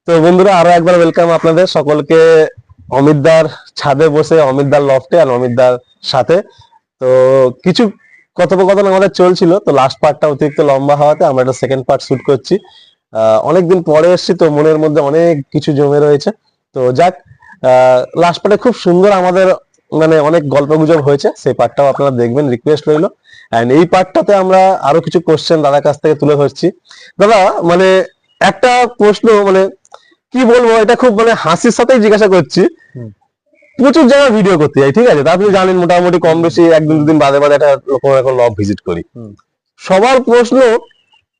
তো বন্ধুরা আরো একবার ওয়েলকাম আপনাদের সকলকে অমিতদার ছাদে বসে, অমিতদার লফটে আর অমিতদার সাথে। তো কিছু কথোপকথন আমাদের চলছিল, তো লাস্ট পার্টটা অতিরিক্ত লম্বা হওয়াতে আমরা একটা সেকেন্ড পার্ট শুট করছি। অনেকদিন পরে এসেছি, তো মনের মধ্যে অনেক কিছু জমে রয়েছে। তো যাক, লাস্ট পার্টে খুব সুন্দর আমাদের মানে অনেক গল্পগুজব হয়েছে, সেই পার্টটাও আপনারা দেখবেন, রিকোয়েস্ট রইলো। এন্ড এই পার্টটাতে আমরা আরো কিছু কোশ্চেন দাদার কাছ থেকে তুলে ধরছি। দাদা মানে একটা প্রশ্ন, মানে কি বলবো, এটা খুব মানে হাসির সাথেই জিজ্ঞাসা করছি। প্রচুর জায়গায় ভিডিও করতে যাই, ঠিক আছে, তা আপনি জানেন মোটামুটি কম বেশি একদিন দুদিন বাদে বাদে একটা কোনো এখন লব ভিজিট করি। সবার প্রশ্ন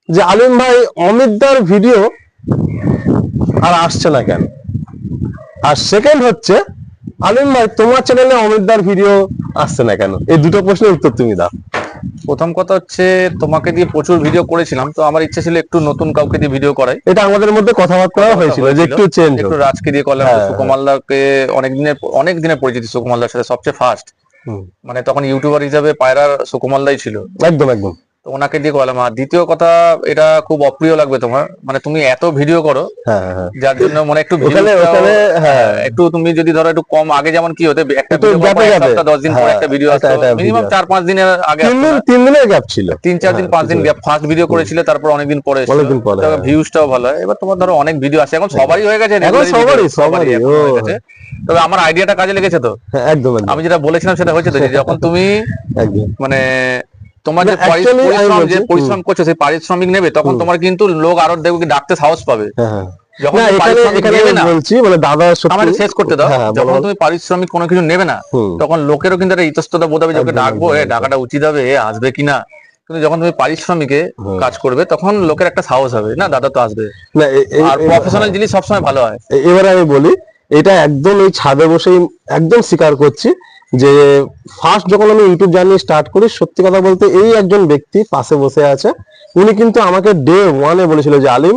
যে আলিম ভাই অমিতদার ভিডিও আর আসছে না কেন, আর সেকেন্ড হচ্ছে আলিম ভাই তোমার চ্যানেলে অমিতদার ভিডিও আসছে না কেন। এই দুটো প্রশ্নের উত্তর তুমি দাও। প্রথম কথা হচ্ছে, তোমাকে দিয়ে প্রচুর ভিডিও করেছিলাম, তো আমার ইচ্ছা ছিল একটু নতুন কাউকে দিয়ে ভিডিও করাই। এটা আমাদের মধ্যে কথাবার্তা হয়েছিল যে একটু চেঞ্জ, একটু রাজকে দিয়ে করলাম। হ্যাঁ, সুকুমালদাকে অনেক দিনের পরিচিতি, সুকুমালদার সাথে সবচেয়ে ফার্স্ট, মানে তখন ইউটিউবার হিসাবে পায়রার সুকুমালদাই ছিল। একদম একদম। তো ওনাকে দিয়ে করলাম। আর দ্বিতীয় কথা, এটা খুব অপ্রিয় লাগবে তোমার, মানে তুমি এত ভিডিও করো, হ্যাঁ হ্যাঁ, যার জন্য মানে একটু হ্যাঁ একটু তুমি যদি ধরো একটু কম, আগে যেমন কি হতে একটা একটু ভিডিও গ্যাপে গ্যাপে, 10 দিন পর একটা ভিডিও আসতো, মিনিমাম 4-5 দিনের আগে আসতো না। 3 দিনের গ্যাপ ছিল, 3-4 দিন 5 দিন গ্যাপ। ফার্স্ট ভিডিও করেছিলে, তারপর অনেকদিন পরে অনেকদিন পরে, এসেছিল, ভিউজটাও ভালো হয়। এবার তোমার ধরো অনেক ভিডিও আসে, এখন সবারই হয়ে গেছে, এখন সবারই এখন হয়ে গেছে। তবে আমার আইডিয়াটা কাজে লেগেছে তো, একদম। আমি যেটা বলেছিলাম সেটা হয়েছে তো, যে যখন তুমি একদম মানে তোমার যে পরিশ্রম করছো, সেই পারিশ্রমিক নেবে, তখন তোমার কিন্তু লোক আরো দেখবে, ডাকতে সাহস পাবে। যখন বলছি মানে দাদা আমার শেষ করতে দাও, যখন তুমি পারিশ্রমিক কোনো কিছু নেবে না, তখন লোকেরও কিন্তু একটা ইতস্ততা বোধ হবে, যে ওকে ডাকবো, ডাকাটা উচিত হবে, আসবে কিনা। কিন্তু যখন তুমি পারিশ্রমিকে কাজ করবে, তখন লোকের একটা সাহস হবে, না দাদা তো আসবে। আর প্রফেশনাল জিনিস সবসময় ভালো হয়। এবারে আমি বলি, এটা একদম এই ছাদে বসেই একদম স্বীকার করছি যে ফার্স্ট যখন আমি ইউটিউব জার্নি স্টার্ট করি, সত্যি কথা বলতে এই একজন ব্যক্তি পাশে বসে আছে, উনি কিন্তু আমাকে ডে ওয়ানে বলেছিল যে আলিম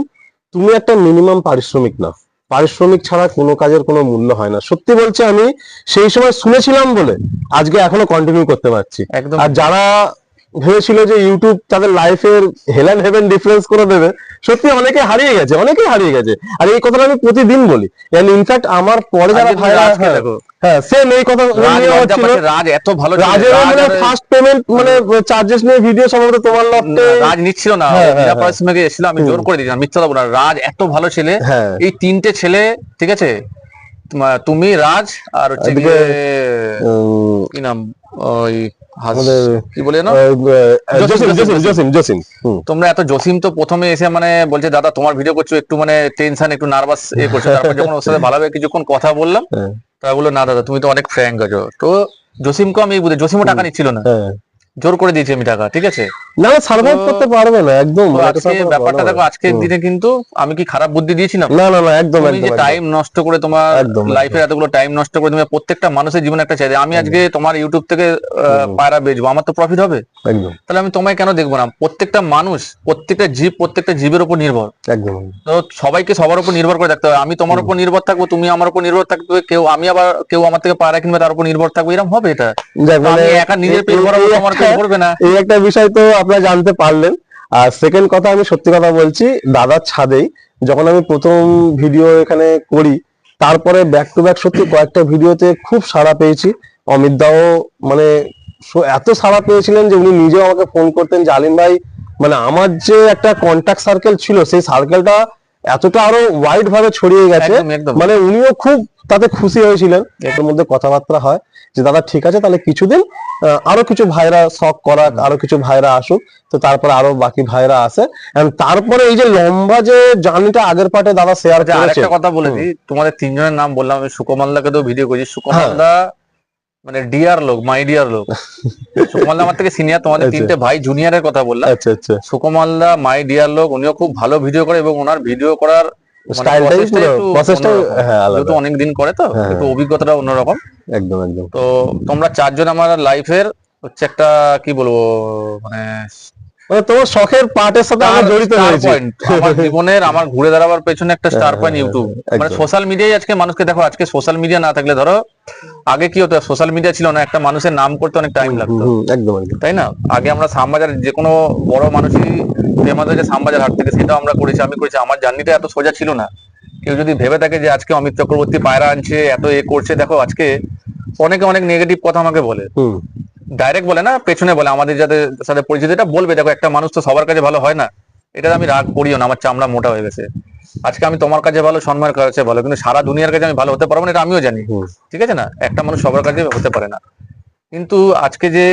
তুমি একটা মিনিমাম পারিশ্রমিক নাও, পারিশ্রমিক ছাড়া কোনো কাজের কোনো মূল্য হয় না। সত্যি বলছি, আমি সেই সময় শুনেছিলাম বলে আজকে এখনো কন্টিনিউ করতে পারছি। আর যারা ভেবেছিল যে ইউটিউব তাদের লাইফের হেলেন হেভেন ডিফারেন্স করে দেবে, সত্যি অনেকেই হারিয়ে গেছে। আর এই কথাটা আমি প্রতিদিন বলি, ইনফ্যাক্ট আমার পরে যারা ভাইরা, হ্যাঁ সেম এই কথা, রাজ এত ভালো, রাজের মানে ফার্স্ট পেমেন্ট মানে চার্জেস নিয়ে ভিডিও সম্ভবত তোমার লফটে রাজ নিচ্ছিল না, পরিশ্রমকে এসেছিল, আমি জোর করে দিয়েছিলাম, মিথ্যা বলবো না। রাজ এত ভালো ছেলে, এই 3টে ছেলে, ঠিক আছে, তুমি, রাজ, আর হচ্ছে কি নাম, ওই কি বলে না, জসিম। তোমরা এত জসিম তো প্রথমে এসে মানে বলছে দাদা তোমার ভিডিও করছো, একটু মানে টেনশন, একটু নার্ভাস করছো। তারপর যখন ওর সাথে ভালোভাবে কিছুক্ষণ কথা বললাম, তারা বললো না দাদা তুমি তো অনেক ফ্র্যাঙ্ক আছো। তো জসিমকে আমি বুঝি, জসিমও টাকা নিচ্ছিল না, জোর করে দিয়েছি আমি টাকা, ঠিক আছে, না সার্ভাইভ করতে পারবে না একদম। আজকে ব্যাপারটা দেখো, আজকের দিনে কিন্তু আমি কি খারাপ বুদ্ধি দিয়েছিলাম? না একদম। তুমি যে টাইম নষ্ট করে, তোমার লাইফের এতগুলো টাইম নষ্ট করে, তুমি প্রত্যেকটা মানুষের জীবনে একটা চাই, আমি আজকে তোমার ইউটিউব থেকে পায়রা বেচবো, আমার তো প্রফিট হবে, তাহলে আমি তোমায় কেন দেখবো না? প্রত্যেকটা মানুষ, প্রত্যেকটা জীবের উপর নির্ভর, তো সবাইকে সবার উপর নির্ভর করে থাকতে হবে। আমি তোমার উপর নির্ভর থাকবো, তুমি আমার উপর নির্ভর থাকবে, কেউ আমার থেকে পায়রা কিনবে, তার উপর নির্ভর থাকবো, এরকম হবে? এটা আমি একা নিজের পেট ভরাবো, তোমার পেট ভরবে না। এই একটা বিষয় তো আপনারা জানতে পারলেন। আর সেকেন্ড কথা, আমি সত্যি কথা বলছি, দাদার ছাদেই যখন আমি প্রথম ভিডিও এখানে করি, তারপরে ব্যাক টু ব্যাক সত্যি কয়েকটা ভিডিওতে খুব সাড়া পেয়েছি। অমিত দাও মানে এত সাড়া পেয়েছিলেন যে উনি নিজেও আমাকে ফোন করতেন যে আলিম ভাই, মানে আমার যে একটা কন্ট্যাক্ট সার্কেল ছিল, সেই সার্কেলটা এতটা আরো ওয়াইড ভাবে ছড়িয়ে গেছে, মানে উনিও খুব তাতে খুশি হয়েছিলেন। এর মধ্যে কথাবার্তা হয় যে দাদা ঠিক আছে, তাহলে কিছুদিন আরো কিছু ভাইরা শখ করাক, আরো কিছু ভাইরা আসুক। তো তারপরে আরো বাকি ভাইরা আসে, তারপরে এই যে লম্বা যে জার্নিটা আগের পার্টে দাদা শেয়ার করেছে। আরেকটা কথা বলে দিই, তোমাদের 3 জনের নাম বললাম, আমি সুকুমালদাকে তো ভিডিও করেছি। সুকুমালদা মানে ডিয়ার লোক, মাই ডিয়ার লোক। সুকুমালদা আমার থেকে সিনিয়র, তোমাদের 3টে ভাই জুনিয়রের কথা বললাম। সুকুমালদা মাই ডিয়ার লোক, উনিও খুব ভালো ভিডিও করে, এবং ওনার ভিডিও করার যেহেতু অনেকদিন করে, তো একটু অভিজ্ঞতাটা অন্যরকম। একদম। তো তোমরা 4 জন আমার লাইফের হচ্ছে একটা কি বলবো, মানে তোমার শখের পার্টের সাথে আমরা জড়িত হয়েছি। আমার জীবনের, আমার ঘুরে দাঁড়াবার পেছনে একটা স্টার পয়েন্ট ইউটিউব। মানে সোশ্যাল মিডিয়ায় আজকে মানুষকে দেখো, আজকে সোশ্যাল মিডিয়া না থাকলে, ধরো আগে কি হতো, সোশ্যাল মিডিয়া ছিল না, একটা মানুষের নাম করতে অনেক টাইম লাগতো, তাই না? আগে আমরা শ্যামবাজার, যে কোনো বড় মানুষই ফেমাস হয়েছে শ্যামবাজার হাট থেকে, সেটাও আমরা করেছি, আমি করেছি। আমার জার্নিটা এত সোজা ছিল না, কেউ যদি ভেবে থাকে যে আজকে অমিত চক্রবর্তী পায়রা আনছে এত করছে, দেখো আজকে অনেকে অনেক নেগেটিভ কথা আমাকে বলে, ডাইরেক্ট বলে না, পেছনে বলে, আমাদের যাদের সাথে পরিচিত, এটা বলবে। দেখো একটা মানুষ তো সবার কাছে ভালো হয় না, এটা আমি রাগ করিও না, আমার চামড়া মোটা হয়ে গেছে। আজকে আমি তোমার কাছে ভালো, সম্মানের কাছে ভালো, কিন্তু সারা দুনিয়ার কাছে আমি ভালো হতে পারবো না, এটা আমিও জানি। ঠিক আছে না, একটা মানুষ সবার কাছে হতে পারে না। কিন্তু আজকে যে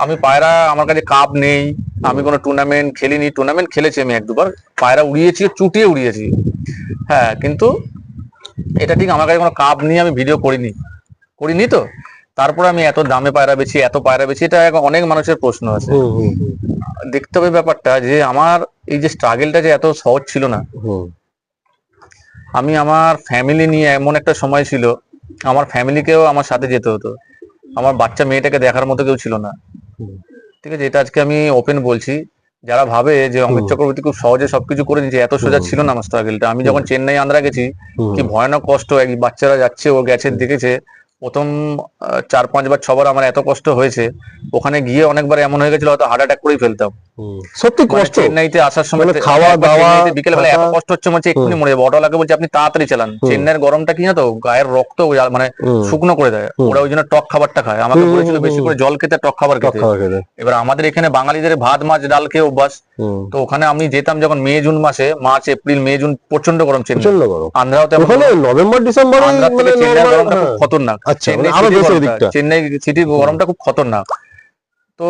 আমি পায়রা, আমার কাছে কাপ নেই, আমি কোনো টুর্নামেন্ট খেলিনি, টুর্নামেন্ট খেলেছি আমি এক দুবার, পায়রা উড়িয়েছি, চুটিয়ে উড়িয়েছি, হ্যাঁ, কিন্তু এটা ঠিক আমার কাছে কোনো কাপ নিয়ে আমি ভিডিও করিনি তো তারপরে আমি এত দামে পায়রা বেছি, এত পায়রা বেছি, এটা অনেক মানুষের প্রশ্ন আছে। দেখতে হবে ব্যাপারটা যে আমার এই যে স্ট্রাগলটা যে এত সহজ ছিল না। আমি আমার ফ্যামিলি নিয়ে, এমন একটা সময় ছিল আমার ফ্যামিলিকেও আমার সাথে যেতে হতো, আমার বাচ্চা মেয়েটাকে দেখার মতো কেউ ছিল না। ঠিক আছে, এটা আজকে আমি ওপেন বলছি। যারা ভাবে যে অমিত চক্রবর্তী খুব সহজে সবকিছু করে নিচ্ছে, এত সোজা ছিল না আমার স্ট্রাগলটা। আমি যখন চেন্নাই আন্ধ্রা গেছি, কি ভয়ানক কষ্ট, এক বাচ্চারা যাচ্ছে, ও গেছে দেখেছে, প্রথম 4-5 বার 6 বার আমার এত কষ্ট হয়েছে। ওখানে গিয়ে অনেকবার এমন হয়ে গেছিল হয়তো হার্ট অ্যাটাক করেই ফেলতাম। সত্যি কষ্ট। চেন্নাইতে আসার সময় খাওয়া দাওয়া, বিকেল বেলা এত কষ্ট হচ্ছে, মনে হচ্ছে এক্ষুনি মরে যাবো। অটোলাকে বলছে আপনি তাড়াতাড়ি চালান, চেন্নাইয়ের গরমটা কি না তো গায়ের রক্ত মানে শুকনো করে দেয়, ওরা ওই জন্য টক খাবারটা খায়। আমাকে বলেছিল বেশি করে জল খেতে, টক খাবার খেতে। এবার আমাদের এখানে বাঙালিদের ভাত মাছ ডাল খেয়ে অভ্যাস। তো ওখানে আমি যেতাম যখন মে জুন মাসে, মার্চ এপ্রিল মে জুন প্রচন্ড গরম, চেন্নাই আন্ধ্রাও নভেম্বর ডিসেম্বর, চেন্নাই গরমটা খুব খতরনাক, চেন্নাই সিটির গরমটা খুব খতরনাক। তো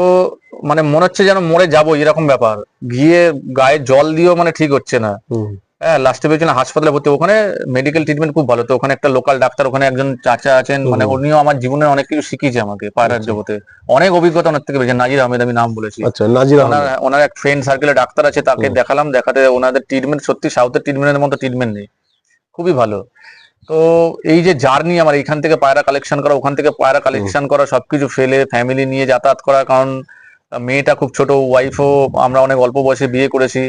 মানে মনে হচ্ছে যেন মরে যাবো এরকম ব্যাপার, গিয়ে গায়ে জল দিয়েও মানে ঠিক হচ্ছে না। হ্যাঁ, লাস্টে পেয়েছিলাম হাসপাতালে ভর্তি। ওখানে মেডিকেল ট্রিটমেন্ট খুব ভালো, তো ওখানে একটা লোকাল ডাক্তার, ওখানে একজন চাচা আছেন, মানে উনিও আমার জীবনের অনেক কিছু শিখিয়েছে আমাকে পায়রার জগতে, অনেক অভিজ্ঞতা ওনার থেকে পেয়েছে। নাজির আহমেদ, আমি নাম বলেছি, ওনার এক ফ্রেন্ড সার্কেলে ডাক্তার আছে, তাকে দেখালাম, দেখাতে ওনাদের ট্রিটমেন্ট সত্যি সাউথের ট্রিটমেন্টের মতো ট্রিটমেন্ট নেই, খুবই ভালো। তো এই যে জার্নি আমার, এইখান থেকে পায়রা কালেকশন করা, ওখান থেকে পায়রা কালেকশন করা, সবকিছু ফেলে ফ্যামিলি নিয়ে যাতায়াত করা, কারণ মেয়েটা খুব ছোট, ওয়াইফও, আমরা অনেক অল্প বয়সে বিয়ে করেছি,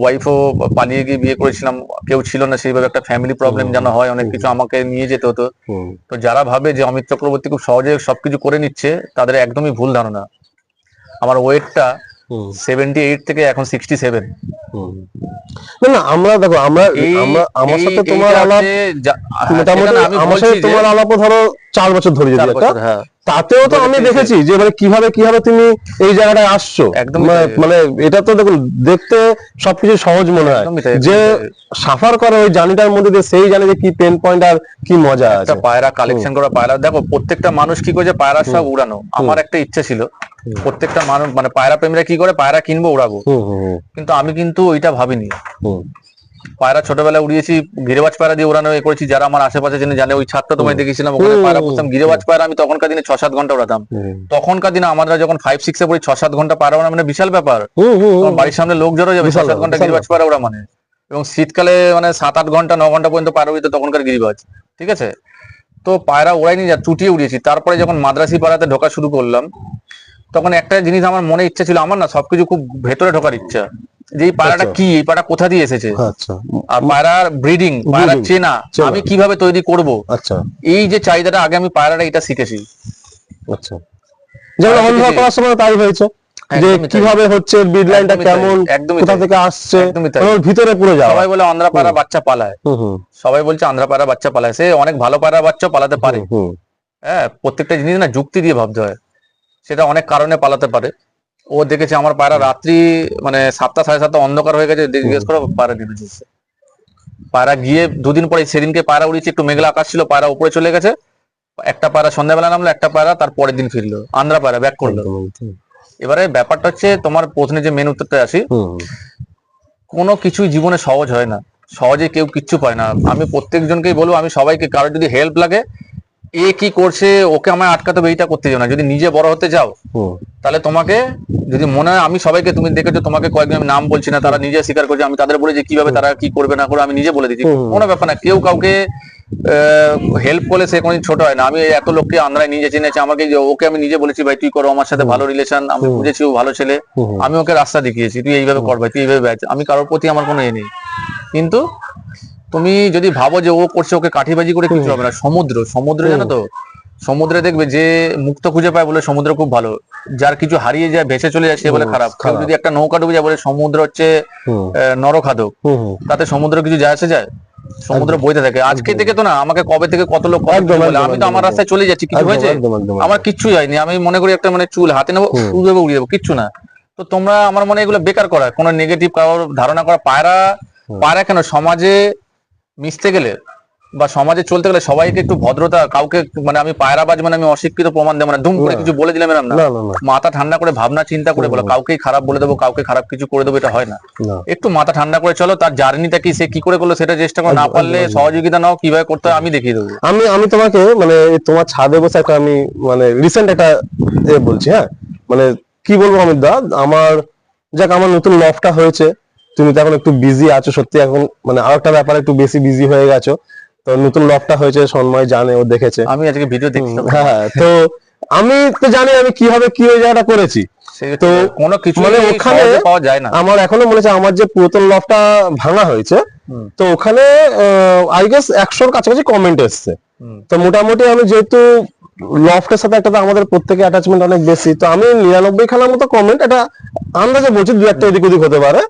ওয়াইফও পালিয়ে গিয়ে বিয়ে করেছিলাম, কেউ ছিল না সেইভাবে, একটা ফ্যামিলি প্রবলেম যেন হয়, অনেক কিছু আমাকে নিয়ে যেতে হতো। তো যারা ভাবে যে অমিত চক্রবর্তী খুব সহজে সবকিছু করে নিচ্ছে, তাদের একদমই ভুল ধারণা। আমার ওয়েটটা 78 থেকে এখন 67। না আমরা দেখো, আমরা আমার সাথে তোমার আলাপ, মোটামুটি আমার সাথে তোমার আলাপও ধরো 4 বছর ধরে, যদি একটা, তাতেও তো আমি দেখেছি যে মানে কিভাবে তুমি এই জায়গাটায় আসছো। মানে এটা তো দেখুন, দেখতে সবকিছু সহজ মনে হয়, যে সাফার করে ওই জার্নিটার মধ্যে দিয়ে, সেই জানে যে কি পেন পয়েন্ট আর কি মজা আছে। পায়রা কালেকশন করা, পায়রা দেখো প্রত্যেকটা মানুষ কি করে পায়রা সব উড়ানো, আমার একটা ইচ্ছা ছিল প্রত্যেকটা মানুষ, মানে পায়রা প্রেমীরা কি করে পায়রা কিনবো উড়াবো, কিন্তু আমি কিন্তু ওইটা ভাবিনি। পায়রা ছোটবেলায় উড়িয়েছি, গিরেবাজ পায়রা দিয়ে উড়ানো করেছি, যারা আমার আশেপাশে জেনে জানে, ওই ছাদটা তোমায় দেখেছিলাম, ওখানে পায়রা পুষতাম, গিরেবাজ পায়রা আমি তখনকার দিনে 6-7 ঘন্টা উড়াতাম। তখনকার দিনে আমরা যখন 5-6 এ পড়ি, 6-7 ঘন্টা পায়রা উড়া মানে বিশাল ব্যাপার, বাড়ির সামনে লোক জড়ো যাবে 6-7 ঘন্টা গিরিবাজ পায়রা উড়া মানে। এবং শীতকালে মানে 7-8 ঘন্টা 9 ঘন্টা পর্যন্ত পায়রা উড়িত তখনকার গিরিবাজ। ঠিক আছে, তো পায়রা উড়াইনি, যা চুটিয়ে উড়িয়েছি। তারপরে যখন মাদ্রাসি পাড়াতে ঢোকা শুরু করলাম, তখন একটা জিনিস আমার মনে ইচ্ছা ছিল, আমার না সবকিছু খুব ভেতরে ঢোকার ইচ্ছা, যে এই পায়রাটা কি, এই পায়রা কোথা দিয়ে এসেছে, আর পায়রার ব্রিডিং, পায়রা চেনা আমি কিভাবে তৈরি করব, এই যে চাহিদাটা, আগে আমি পায়রাটা এটা শিখেছি। আচ্ছা, যেমন অন্ধকার করার সময় তাই হয়েছে, যে কিভাবে হচ্ছে ব্রিড লাইনটা কেমন, কোথা থেকে আসছে, ওর ভিতরে পুরো যাওয়া। সবাই বলে আন্ধ্রা পায়রা বাচ্চা পালায়, সবাই বলছে আন্ধ্রা পায়রা বাচ্চা পালায়, সে অনেক ভালো পায়রা বাচ্চা পালাতে পারে। হ্যাঁ, প্রত্যেকটা জিনিস না যুক্তি দিয়ে ভাবতে হয়, সেটা অনেক কারণে পালাতে পারে। ও দেখেছে আমার পায়রা রাত্রি মানে 7টা 7:30 অন্ধকার হয়ে গেছে, জিজ্ঞেস করো পায়রা ডিউটি দিচ্ছে। পায়রা গিয়ে 2 দিন পরে সেদিনকে পায়রা উড়িয়েছি, একটু মেঘলা আকাশ ছিল, পায়রা উপরে চলে গেছে, একটা পায়রা সন্ধ্যাবেলা নামলো, একটা পায়রা তার পরের দিন ফিরলো, আন্ধ্রা পায়রা ব্যাক করলো। এবারে ব্যাপারটা হচ্ছে, তোমার প্রশ্নে যে মেন উত্তরটা আসি, কোনো কিছুই জীবনে সহজ হয় না, সহজে কেউ কিচ্ছু পায় না। আমি প্রত্যেকজনকেই বলবো, আমি সবাইকে, কারো যদি হেল্প লাগে, এ কি করছে ওকে আমায় আটকাতে হবে এইটা করতে যাও না। যদি নিজে বড় হতে যাও, তাহলে তোমাকে যদি মনে হয়, আমি সবাইকে, তুমি দেখেছো তোমাকে কয়েকদিন আমি নাম বলছি না, তারা নিজে স্বীকার করছে, আমি তাদের বলে যে কিভাবে তারা কি করবে না করে আমি নিজে বলে দিচ্ছি, কোনো ব্যাপার না। কেউ কাউকে হেল্প করলে সে কোনদিন ছোট হয় না। আমি এত লোককে আন্ধ্রায় নিজে চিনেছি, আমাকে ওকে আমি নিজে বলেছি ভাই তুই করো, আমার সাথে ভালো রিলেশন, আমি বুঝেছি ও ভালো ছেলে, আমি ওকে রাস্তা দেখিয়েছি, তুই এইভাবে কর ভাই, তুই এইভাবে ব্যাচ। আমি কারোর প্রতি আমার কোনো এ নেই, কিন্তু তুমি যদি ভাবো যে ও করছে, ওকে কাঠিবাজি করে কিছু হবে না। সমুদ্র জানো তো, সমুদ্রে দেখবে যে মুক্ত খুঁজে পায় বলে সমুদ্র খুব ভালো, যার কিছু হারিয়ে যায় ভেসে চলে যায় সে বলে খারাপ। কেউ যদি একটা নৌকা ডুবে যায় বলে সমুদ্র হচ্ছে নরখাদক, তাতে সমুদ্র কিছু যায় আসে যায়? সমুদ্র বইতে থাকে। আজকে থেকে তো না, আমাকে কবে থেকে কত লোক কত কিছু বলে, আমি তো আমার রাস্তায় চলে যাচ্ছি, কিছু হয়েছে? আমার কিচ্ছু হয়নি। আমি মনে করি একটা মানে চুল হাতে নেবো, উড়িয়ে দেবো, কিচ্ছু না। তো তোমরা আমার মনে হয় এগুলো বেকার করা, কোনো নেগেটিভ কারোর ধারণা করা। পায়রা পায়রা কেন, সমাজে মিশতে গেলে বা সমাজে চলতে গেলে সবাইকে একটু ভদ্রতা, কাউকে মানে আমি পায়রাবাজ মানে আমি অশিক্ষিত প্রমাণ দেবো না, ধুম করে কিছু বলে দিলাম এরকম না। মাথা ঠান্ডা করে ভাবনা চিন্তা করে বলো, কাউকেই খারাপ বলে দেবো, কাউকে খারাপ কিছু করে দেবো, এটা হয় না। একটু মাথা ঠান্ডা করে চলো, তার জার্নিটা কি, সে কি করে করলো সেটা চেষ্টা করো, না পারলে সহযোগিতা নাও, কিভাবে করতে হয় আমি দেখিয়ে দেবো। আমি তোমাকে মানে তোমার ছাদে বসে একটা আমি মানে রিসেন্ট একটা বলছি, হ্যাঁ মানে কি বলবো অমিত দা, আমার আমার নতুন লফটা হয়েছে, তুমি তো এখন একটু বিজি আছো সত্যি, এখন মানে আর একটা ব্যাপারে একটু বেশি বিজি হয়ে গেছো। তো নতুন লফটা হয়েছে, সন্ময় জানে, ও দেখেছে, আমি আজকে ভিডিও দেখছি। হ্যাঁ, তো আমি তো জানি আমি কিভাবে কি ওই জায়গাটা করেছি। তো কোনো কিছু মানে ওখানে পাওয়া যায় না। আমার এখনো মনে হচ্ছে আমার যে পুরাতন লফটা ভাঙা হয়েছে, তো ওখানে আই গেস 100-র কাছাকাছি কমেন্ট এসছে। তো মোটামুটি আমি যেহেতু লফটের সাথে একটা আমাদের প্রত্যেকের অ্যাটাচমেন্ট অনেক বেশি, তো আমি 99 খানার মতো কমেন্ট, এটা আন্দাজে বলছি, দু একটা এদিক ওদিক হতে পারে,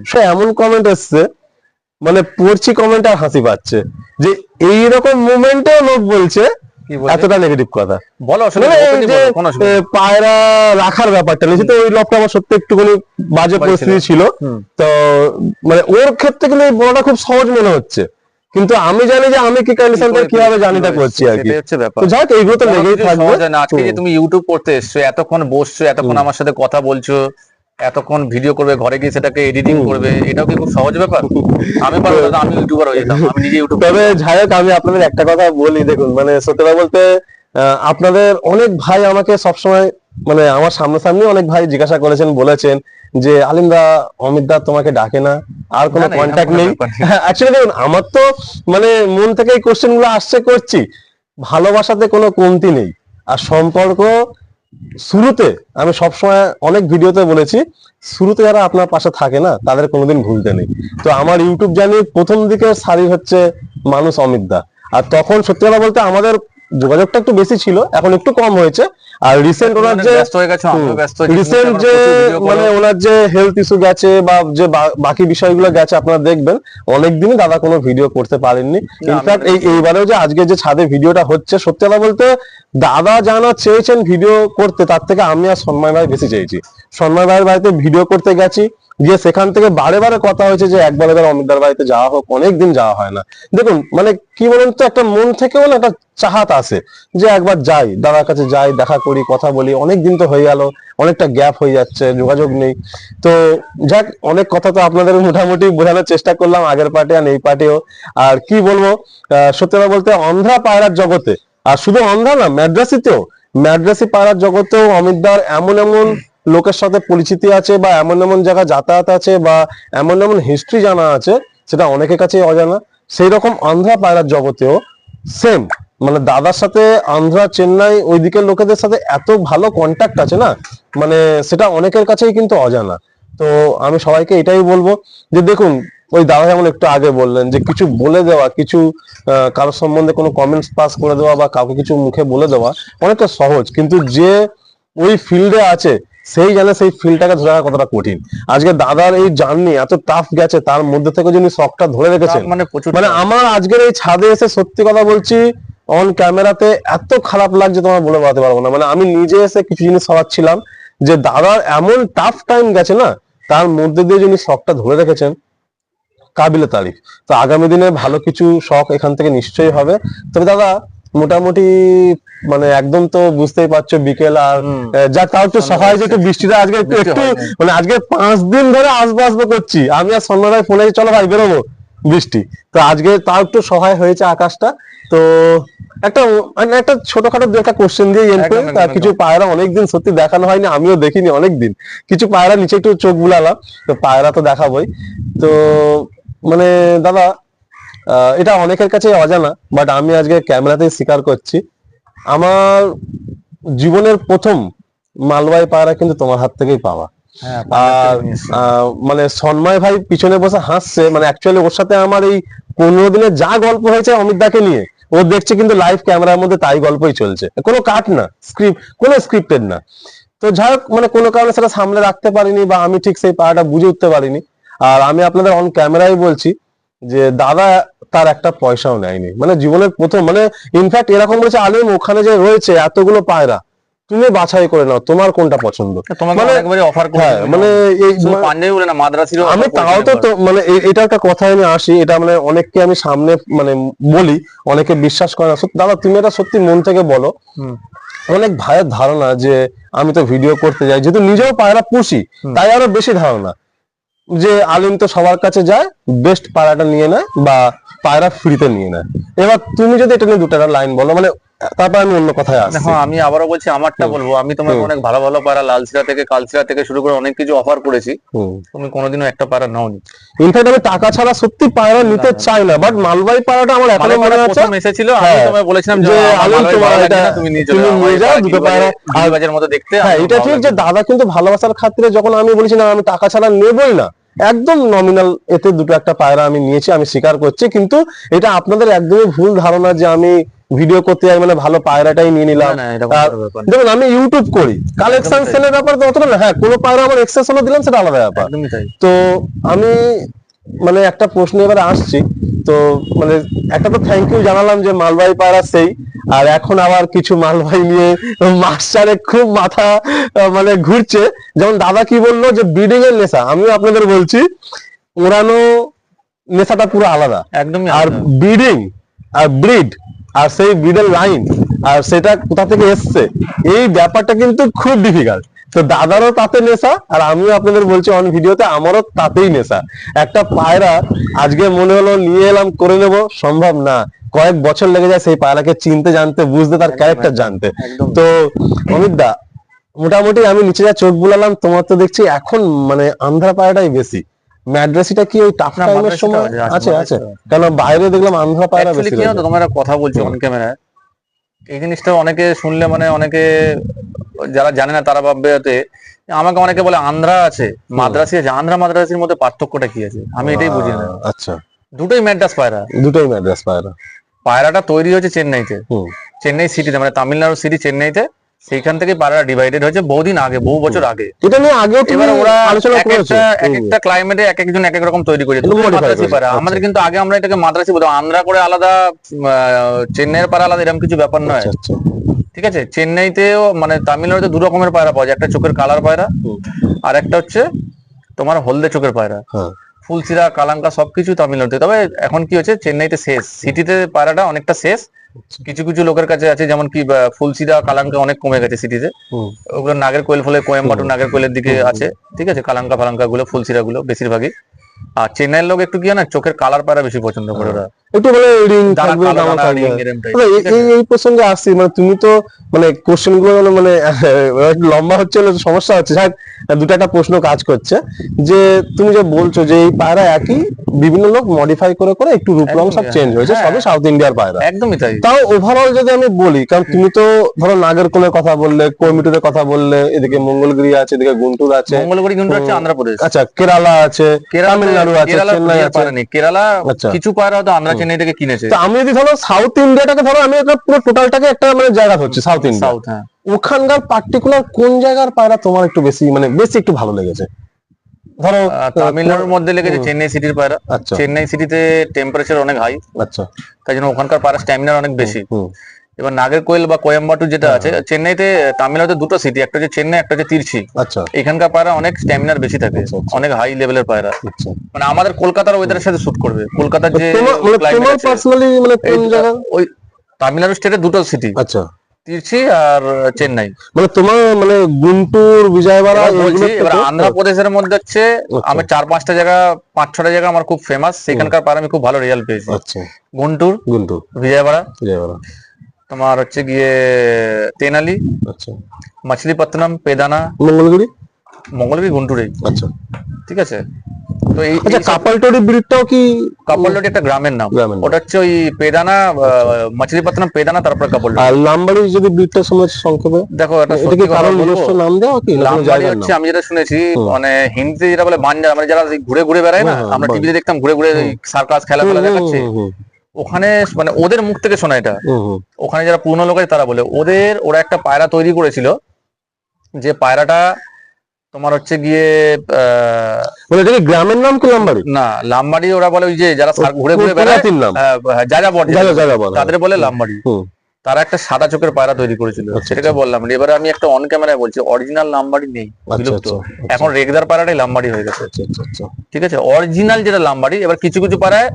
সে এমন কমেন্ট এসছে মানে পড়ছি কমেন্ট আর হাসি পাচ্ছে, যে এইরকম মুভমেন্টেও লোক বলছে এতটা নেগেটিভ কথা। বলো পায়রা রাখার ব্যাপারটা নিয়ে, তো ওই লফটা আমার সত্যি একটুখানি বাজে পরিস্থিতি ছিল, তো মানে ওর ক্ষেত্রে কিন্তু এই বলাটা খুব সহজ মনে হচ্ছে, কিন্তু আমি জানি যে আমি কি কন্ডিশনটা কিভাবে জানিটা করছি আর কি। তো যাক, এইগুলো তো লেগেই থাকবে। আজকে যে তুমি ইউটিউব করতে এসছো, এতক্ষণ বসছো, এতক্ষণ আমার সাথে কথা বলছো, এতক্ষণ ভিডিও করবে, ঘরে গিয়ে সেটাকে এডিটিং করবে, এটাও কি খুব সহজ ব্যাপার? আমি পারবো না, আমি ইউটিউবার হয়ে যেতাম, আমি নিজে ইউটিউব। তবে যাই হোক, আমি আপনাদের একটা কথা বলি, দেখুন মানে সত্যি কথা বলতে আপনাদের অনেক ভাই আমাকে সবসময় মানে আমার সামনাসামনি অনেক ভাই জিজ্ঞাসা করেছেন, বলেছেন যে আলিম দা, অমিত দা তোমাকে ডাকে না, আর কোনো কন্ট্যাক্ট নেই। অ্যাকচুয়ালি দেখুন, আমার তো মানে মন থেকে এই কোশ্চেন গুলো আসছে, করছি, ভালোবাসাতে কোনো কমতি নেই। আর সম্পর্ক শুরুতে আমি সবসময় অনেক ভিডিওতে বলেছি, শুরুতে যারা আপনার পাশে থাকে না, তাদের কোনোদিন ভুলতে নেই। তো আমার ইউটিউব জার্নির প্রথম দিকে সারি হচ্ছে মানুষ অমিত দা, আর তখন সত্যি কথা বলতে আমাদের যোগাযোগটা একটু বেশি ছিল, এখন একটু কম হয়েছে। আর রিসেন্ট ওনার যে রিসেন্ট যে মানে ওনার যে হেলথ ইস্যু গেছে বা যে বাকি বিষয়গুলো গেছে, আপনারা দেখবেন অনেকদিনই দাদা কোনো ভিডিও করতে পারেননি। ইনফ্যাক্ট এইবারেও যে আজকে যে ছাদে ভিডিওটা হচ্ছে, সত্যি কথা বলতে দাদা জানা চেয়েছেন ভিডিও করতে, তার থেকে আমি আর সন্ময় ভাই বেশি চেয়েছি। সন্ময় ভাইয়ের বাড়িতে ভিডিও করতে গেছি, গিয়ে সেখান থেকে বারে বারে কথা হয়েছে যে একবার এবার অমিতদার বাড়িতে যাওয়া হোক, অনেকদিন যাওয়া হয় না। দেখুন মানে কি বলুন তো, একটা মন থেকেও না একটা চাহাত আছে যে একবার যাই, দাদার কাছে যাই, দেখা করি, কথা বলি। অনেকদিন তো হয়ে গেল, অনেকটা গ্যাপ হয়ে যাচ্ছে, যোগাযোগ নেই। তো যাক, অনেক কথা তো আপনাদের মোটামুটি বোঝানোর চেষ্টা করলাম আগের পার্টে আর এই পার্টেও। আর কি বলবো, সত্যি কথা বলতে অন্ধ্রা পায়রার জগতে, আর শুধু অন্ধ্রা না, ম্যাড্রাসিতেও, ম্যাড্রাসি পায়রার জগতেও অমিতদার এমন এমন লোকের সাথে পরিচিতি আছে, বা এমন এমন জায়গা যাতায়াত আছে, বা এমন এমন হিস্ট্রি জানা আছে, সেটা অনেকের কাছে অজানা। সেই রকম আন্ধ্রা পায়রার জগতেও সেম, মানে দাদার সাথে আন্ধ্রা, চেন্নাই ওই দিকের লোকেদের সাথে এত ভালো কন্ট্যাক্ট আছে না, মানে সেটা অনেকের কাছেই কিন্তু অজানা। তো আমি সবাইকে এটাই বলবো যে দেখুন, ওই দাদা যেমন একটু আগে বললেন যে কিছু বলে দেওয়া, কিছু কারোর সম্বন্ধে কোনো কমেন্টস পাস করে দেওয়া বা কাউকে কিছু মুখে বলে দেওয়া অনেকটা সহজ, কিন্তু যে ওই ফিল্ডে আছে সেই জানে সেই ফিল্ডটাকে ধরে রাখা কতটা কঠিন। আজকে দাদার এই জার্নি এত টাফ গেছে, তার মধ্যে থেকে যিনি শখটা ধরে রেখেছেন, মানে আমার আজকের এই ছাদে এসে সত্যি কথা বলছি, অন ক্যামেরাতে এত খারাপ লাগছে তোমার বলে বলতে পারবো না। মানে আমি নিজে এসে কিছু জিনিস সরাচ্ছিলাম, যে দাদার এমন টাফ টাইম গেছে না, তার মধ্যে দিয়ে যিনি শখটা ধরে রেখেছেন, কাবিলে তারিফ। তো আগামী দিনে ভালো কিছু শখ এখান থেকে নিশ্চয়ই হবে। তবে দাদা মোটামুটি মানে একদম তো বুঝতেই পারছো বিকেল, আর যা তাও একটু সহায় যে একটু বৃষ্টিটা আজকে একটু মানে আজকে 5 দিন ধরে আসবো আসবো করছি আমি আর সন্ধ্যা ভাই, ফোনে চলো ভাই বেরোবো, বৃষ্টি তো আজকে তাও একটু সহায় হয়েছে আকাশটা। তো একটা মানে একটা ছোটখাটো দু একটা কোশ্চেন দিয়ে কিছু পায়রা অনেকদিন সত্যি দেখানো হয়নি, আমিও দেখিনি অনেকদিন, কিছু পায়রা নিচে একটু চোখ বুলালাম, তো পায়রা তো দেখাবোই। তো মানে দাদা এটা অনেকের কাছে অজানা, বাট আমি আজকে ক্যামেরাতেই স্বীকার করছি, আমার জীবনের প্রথম মালবাহী পায়রা কিন্তু তোমার হাত থেকেই পাওয়া। আর মানে সন্ময় ভাই পিছনে বসে হাসছে, মানে অ্যাকচুয়ালি ওর সাথে আমার এই 15 দিনে যা গল্প হয়েছে অমিত দাকে নিয়ে, ও দেখছে কিন্তু লাইভ ক্যামেরার মধ্যে তাই গল্পই চলছে, কোনো কাট না, কোনো স্ক্রিপ্টেড না। তো যাই হোক, মানে কোনো কারণে সেটা সামলে রাখতে পারিনি, বা আমি ঠিক সেই পায়রাটা বুঝে উঠতে পারিনি। আর আমি আপনাদের অন ক্যামেরায় বলছি যে দাদা তার একটা পয়সাও নেয়নি, মানে জীবনের প্রথম, মানে ইনফ্যাক্ট এরকম বলেছে আলিম ওখানে যে রয়েছে এতগুলো পায়রা তুমি বাছাই করে নাও তোমার কোনটা পছন্দ, তোমাকে মানে অনেকবারই অফার করে হ্যাঁ মানে এই পাঞ্জাবি বলে না, মাদ্রাসিরও আমি তাও তো মানে এটা একটা কথায় আমি আসি, এটা মানে অনেককে আমি সামনে মানে বলি, অনেকে বিশ্বাস করে না। দাদা তুমি এটা সত্যি মন থেকে বলো, অনেক ভাইয়ের ধারণা যে আমি তো ভিডিও করতে যাই, যেহেতু নিজেও পায়রা পুষি তাই আরো বেশি ধারণা যে আলিম তো সবার কাছে যায়, বেস্ট পায়রাটা নিয়ে নেয় বা পায়রা ফ্রিতে নিয়ে নেয়। এবার তুমি যদি এটা নিয়ে দুটো লাইন বলো, মানে তারপর আমি অন্য কথায় আসছি। হ্যাঁ আমি আবারও বলছি আমারটা বলবো, আমি তোমাকে অনেক ভালো ভালো পায়রা লালসিরা থেকে কালসিরা থেকে শুরু করে অনেক কিছু অফার করেছি, তুমি কোনোদিনও একটা পায়রা নাওনি। ইনফ্যাক্ট আমি টাকা ছাড়া সত্যি পায়রা নিতে চাই না, বাট মালবাই পায়রাটা আমার এখনো মনে আছে, প্রথম এসেছিল আমি তোমায় বলেছিলাম যে আলিম তোমার এটা তুমি নিয়ে যাও দুটো পায়রা আলবাজের মতো দেখতে। হ্যাঁ এটা ঠিক যে দাদা কিন্তু ভালোবাসার খাতিরে যখন আমি বলেছি না আমি টাকা ছাড়া নেবই না, একদম নমিনাল এতে দুটো একটা পায়রা আমি নিয়েছি, আমি স্বীকার করছি। কিন্তু এটা আপনাদের একদমই ভুল ধারণা যে আমি ভিডিও করতে যাই মানে ভালো পায়রাটাই নিয়ে নিলাম। দেখুন আমি ইউটিউব করি, কালেকশন সেলের ব্যাপার তো অতটা না, হ্যাঁ কোনো পায়রা আমার এক্সেস হলো দিলাম সেটা আলাদা ব্যাপার। তো আমি মানে একটা প্রশ্ন এবারে আসছি, তো মানে একটা তো থ্যাংক ইউ জানালাম যে মালবাহী পায়রা সেই, আর এখন আবার কিছু মালবাহী নিয়ে মাস্টারে খুব মাথা মানে ঘুরছে। যেমন দাদা কি বললো যে ব্রিডিং এর নেশা, আমিও আপনাদের বলছি ওড়ানো নেশাটা পুরো আলাদা একদমই, আর ব্রিডিং আর ব্রিড আর সেই ব্রিডের লাইন আর সেটা কোথা থেকে এসছে এই ব্যাপারটা কিন্তু খুব ডিফিকাল্ট। তো দাদারও তাতে নেশা আর আমিও আপনাদের বলছি অন ভিডিওতে আমারও তাতেই নেশা। একটা পায়রা আজকে মনে হলো নিয়ে এলাম করে নেব, সম্ভব না, কয়েক বছর লেগে যায় সেই পায়রাকে চিনতে জানতে বুঝতে তার ক্যারেক্টার জানতে। তো অমিত দা মোটামুটি আমি নিচে যা চোখ বুলালাম তোমার তো দেখছি এখন মানে আন্ধ্রা পায়রাটাই বেশি, ম্যাড্রাসিটা কি ওই টাফ টাইমের সময় আছে? আছে কারণ বাইরে দেখলাম আন্ধ্রা পায়রা বেশি। কি জানো তো তোমরা কথা বলছো অন ক্যামেরায়, এই জিনিসটা অনেকে শুনলে মানে অনেকে যারা জানে না তারা ভাববে আমাকে অনেকে বলে আন্ধ্রা আছে মাদ্রাসি আছে, আন্ধ্রা মাদ্রাসির মধ্যে পার্থক্যটা কি আছে আমি এটাই বুঝি না। আচ্ছা দুটোই ম্যাড্রাস পায়রা, দুটোই ম্যাড্রাস পায়রা। পায়রাটা তৈরি হয়েছে চেন্নাইতে, চেন্নাই সিটিতে মানে তামিলনাড়ু সিটি চেন্নাইতে, সেইখান থেকে পায়রা ডিভাইডেড হয়েছে বহুদিন আগে, বহু বছর আগে। এটা নিয়ে আগেও এবার ওরা এক একটা ক্লাইমেটে এক একজন এক এক রকম তৈরি করেছে মাদ্রাসি পায়রা। আমাদের কিন্তু আগে আমরা এটাকে মাদ্রাসি বলতাম, আন্ধ্রা করে আলাদা চেন্নাইয়ের পায়রা আলাদা এরকম কিছু ব্যাপার নয়, ঠিক আছে? চেন্নাইতেও মানে তামিলনাড়ুতে দু রকমের পায়রা পাওয়া যায়, একটা চোখের কালার পায়রা আর একটা হচ্ছে তোমার হলদে চোখের পায়রা। ফুলসিরা কালাঙ্কা সবকিছু তামিলনাড়ুতে, তবে এখন কি হচ্ছে চেন্নাইতে শেষ, সিটিতে পায়রাটা অনেকটা শেষ। কিছু কিছু লোকের কাছে আছে যেমন কি ফুলসিরা কালাঙ্কা অনেক কমে গেছে সিটিতে, ওগুলো নাগের কোয়েল ফলে কোয়েম্বাটুর নাগের কোয়েলের দিকে আছে, ঠিক আছে? কালাঙ্কা ফালাঙ্কা গুলো ফুলসিরা গুলো বেশিরভাগই। আর চেন্নাইয়ের লোক একটু কি না চোখের কালার পায়রা বেশি পছন্দ করে ওরা, একটু বলে রিং থাকবে দামা থাকবে। এই প্রসঙ্গে আসছি, মানে তুমি তো মানে কোশ্চেন গুলো মানে লম্বা হচ্ছে সমস্যা হচ্ছে, দুটো একটা প্রশ্ন কাজ করছে যে তুমি যে বলছো যে এই পায়রা একই বিভিন্ন লোক মডিফাই করে করে একটু রূপ রং সব চেঞ্জ হয়েছে, সবই সাউথ ইন্ডিয়ার পায়রা। একদমই তাই। তাও ওভারঅল যদি আমি বলি, কারণ তুমি তো ধরো নাগেরকোলের কথা বললে, কোয়েম্বাটুরের কথা বললে, এদিকে মঙ্গলগিরি আছে, এদিকে গুন্টুর আছে, মঙ্গলগিরি গুন্টুর হচ্ছে আন্ধ্রপ্রদেশ, আচ্ছা কেরালা আছে, তামিলনাড়ু আছে, চেন্নাই আছে। কেরালা কিছু পায়রা হয়তো আন্ধ্রা চেন্নাই থেকে কিনেছে। তো আমি যদি ধরো সাউথ ইন্ডিয়াটাকে ধরো আমি একটা পুরো টোটালটাকে একটা মানে জায়গা হচ্ছে সাউথ ইন্ডিয়া, ওখানকার পার্টিকুলার কোন জায়গার পায়রা তোমার একটু বেশি মানে বেশি একটু ভালো লেগেছে? ধরো তামিলনাড়ুর মধ্যে লেগেছে চেন্নাই সিটির পায়রা। চেন্নাই সিটিতে টেম্পারেচার অনেক হাই, আচ্ছা, তাই জন্য ওখানকার পায়রা স্ট্যামিনা অনেক বেশি। এবার নাগেরকোয়েল বা কোয়েম্বাটুর যেটা আছে চেন্নাইতে, তামিলনাড়ুতে দুটো সিটি, একটা হচ্ছে চেন্নাই একটা হচ্ছে তিরচি। আচ্ছা, এখানকার পায়রা অনেক স্ট্যামিনার বেশি থাকে, অনেক হাই লেভেলের পায়রা, মানে আমাদের কলকাতার ওয়েদারের সাথে শুট করবে। কলকাতার যে ক্লাইমেট আছে ওই তামিলনাড়ু স্টেটে দুটো সিটি, আচ্ছা, তিরচি আর চেন্নাই। মানে তোমার মানে গুন্টুর বিজয়বাড়া বলছি। এবার আন্ধ্রপ্রদেশের মধ্যে হচ্ছে আমি 4-5টা জায়গা 5-6টা জায়গা আমার খুব ফেমাস, সেখানকার পায়রা আমি খুব ভালো রেজাল্ট পেয়েছি। আচ্ছা, গুন্টুর, বিজয়বাড়া, তোমার হচ্ছে গিয়ে তেনালি, আচ্ছা, মাছলিপত্তনম, পেদানা, মঙ্গলগিরি গুন্টুরে, আচ্ছা, ঠিক আছে? তো এই কাপালটরি ব্রিডটাও কি? কাপালটরি একটা গ্রামের নাম, ওটা হচ্ছে ওই পেদানা, মাছলিপত্তনম, পেদানা, তারপর কাপালটরি। আর লাম্বাড়ি যদি ব্রিডটা শুনেছি সংক্ষেপে, দেখো এটা কি কারণ নিজস্ব নাম দেওয়া কি? লাম্বাড়ি হচ্ছে আমি যেটা শুনেছি মানে হিন্দিতে যেটা বলে বানজারা, মানে যারা ঘুরে ঘুরে বেড়ায় না, আমরা টিভিতে দেখতাম ঘুরে ঘুরে সার্কাস খেলা দেখাচ্ছে, ওখানে মানে ওদের মুখ থেকে শোনা এটা। ওখানে যারা পুরনো লোক আছে তারা বলে ওরা একটা পায়রা তৈরি করেছিল, যে পায়রাটা তোমার হচ্ছে গিয়ে মানে এটা কি গ্রামের নাম কি লামবাড়ি? না, লামবাড়ি ওরা বলে ওই যে যারা ঘুরে ঘুরে বেড়ায় যাযাবর তাদের বলে লামবাড়ি। তারা একটা সাদা চোখের পায়রা তৈরি করেছিল, সেটাকে বললাম। এবারে আমি একটা অন ক্যামেরায় বলছি, অরিজিনাল লামবাড়ি নেই, বিলুপ্ত। এখন রেগদার পায়রাটাই লামবাড়ি হয়ে গেছে। ঠিক আছে, অরিজিনাল যেটা লামবাড়ি, এবার কিছু কিছু পায়রায়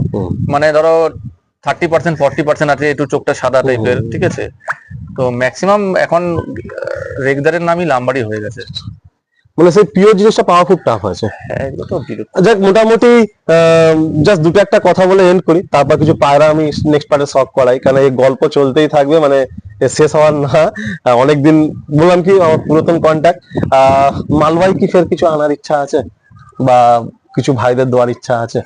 মানে ধরো 30% 40% আছে, একটু চোখটা সাদা টাইপের। ঠিক আছে, তো ম্যাক্সিমাম এখন রেগদারের নামই লামবাড়ি হয়ে গেছে। মানে সেই পিওর জিনিসটা পাওয়া খুব টাফ আছে। যাক, মোটামুটি জাস্ট দুটো একটা কথা বলে এন্ড করি, তারপর কিছু পায়রা আমি নেক্সট পার্টে শখ করাই, কারণ এই গল্প চলতেই থাকবে, মানে শেষ হওয়ার না। অনেকদিন বললাম কি আমার পুরাতন কন্ট্যাক্ট। মালবাই কি ফের কিছু আনার ইচ্ছা আছে, বা কিছু ভাইদের দেওয়ার ইচ্ছা আছে?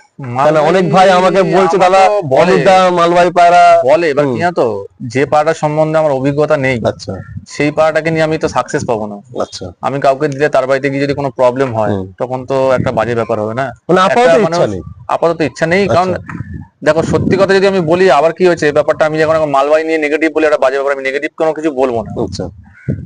কারণ অনেক ভাই আমাকে বলছে দাদা অমিতদা মালবাই পায়রা বলে, এবার কি জানো তো, যে পায়রা সম্বন্ধে আমার অভিজ্ঞতা নেই, আচ্ছা, সেই পায়রাটাকে নিয়ে আমি তো সাকসেস পাবো না। আচ্ছা, আমি কাউকে দিলে তার বাড়িতে গিয়ে যদি কোনো প্রবলেম হয়, তখন তো একটা বাজে ব্যাপার হবে না। আপাতত ইচ্ছা নেই, কারণ দেখো সত্যি কথা যদি আমি বলি, আবার কি হয়েছে ব্যাপারটা, আমি যখন মালবাই নিয়ে নেগেটিভ বলি একটা বাজে ব্যাপার, আমি নেগেটিভ কোনো কিছু বলবো না। আচ্ছা,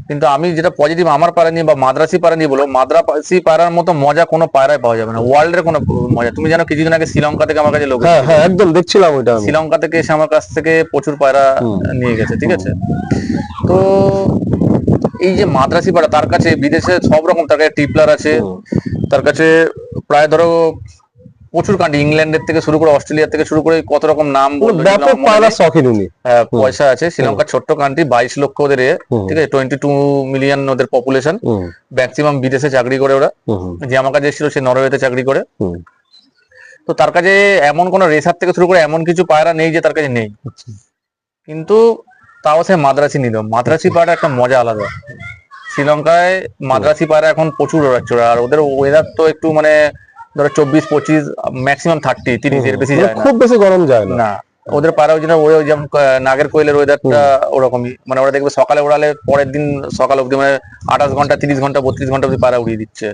কিন্তু আমি যেটা পজিটিভ আমার পায়রা নিয়ে বা মাদ্রাসি পায়রা নিয়ে বলবো, মাদ্রাসি পায়রার মতো মজা কোনো পায়রায় পাওয়া যাবে না, ওয়ার্ল্ড এর কোনো মজা। তুমি জানো কিছুদিন আগে শ্রীলঙ্কা থেকে আমার কাছে লোক, হ্যাঁ একদম দেখছিলাম ওইটা, শ্রীলঙ্কা থেকে এসে আমার কাছ থেকে প্রচুর পায়রা নিয়ে গেছে। ঠিক আছে, তো এই যে মাদ্রাসি পায়রা, তার কাছে বিদেশে সব রকম, তার কাছে টিপলার আছে, তার কাছে প্রায় ধরো প্রচুর কান্ট্রি, ইংল্যান্ডের থেকে শুরু করে অস্ট্রেলিয়া থেকে শুরু করে কত রকম নাম বলবো, পয়সা আছে। শ্রীলঙ্কা ছোট্ট কান্ট্রি, 22 লক্ষ ওদের, ঠিক আছে, 22 মিলিয়ন ওদের পপুলেশন, ম্যাক্সিমাম বিদেশে চাকরি করে ওরা। যে আমার কাছে এসেছিল সে নরওয়েতে চাকরি করে। তো তার কাছে এমন কোন রেসার থেকে শুরু করে এমন কিছু পায়রা নেই যে তার কাছে নেই, কিন্তু তাও সে মাদ্রাসি নিল। মাদ্রাসি পায়রা একটা মজা আলাদা। শ্রীলঙ্কায় মাদ্রাসি পায়রা এখন প্রচুর ওড়াচ্ছে, আর ওদের ওয়েদার তো একটু মানে ধরো 24-25, ম্যাক্সিমাম 30-30 এর বেশি যায় না, খুব বেশি গরম যায় না। ওদের পায়রা ওই জন্য যেমন নাগের কোয়েলের ওয়েদারটা ওরকমই, মানে ওরা দেখবে সকালে ওড়ালে পরের দিন সকাল অব্দি মানে 28 ঘন্টা 30 ঘন্টা 32 ঘন্টা অব্দি পায়রা উড়িয়ে দিচ্ছে।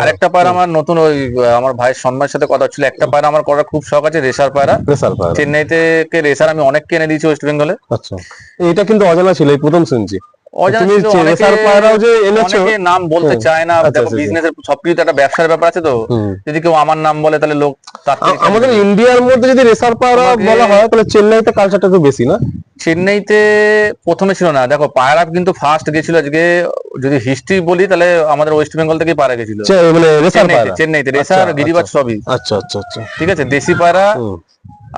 আরেকটা পায়রা আমার নতুন, ওই আমার ভাইয়ের সম্মানের সাথে কথা হচ্ছিল, একটা পায়রা আমার করার খুব শখ আছে, রেসার পায়রা। চেন্নাই থেকে রেসার আমি অনেক কিনে দিয়েছি ওয়েস্ট বেঙ্গলে। আচ্ছা, এটা কিন্তু অজানা ছিল, এই প্রথম শুনছি। নাম বলতে চায় না, দেখো বিজনেসের সবকিছু একটা ব্যবসার ব্যাপার আছে, তো যদি কেউ আমার নাম বলে তাহলে লোক, আমাদের ইন্ডিয়ার মধ্যে যদি রেসার পায়রা বলা হয় তাহলে চেন্নাইতে কালচারটা একটু বেশি না? চেন্নাইতে প্রথমে ছিল না, দেখো পায়রা কিন্তু ফার্স্ট গেছিল, আজকে যদি হিস্ট্রি বলি তাহলে আমাদের ওয়েস্ট বেঙ্গল থেকে পায়রা গেছিল, মানে চেন্নাইতে রেসার গিরিবাজ সবই। আচ্ছা আচ্ছা আচ্ছা, ঠিক আছে, দেশি পায়রা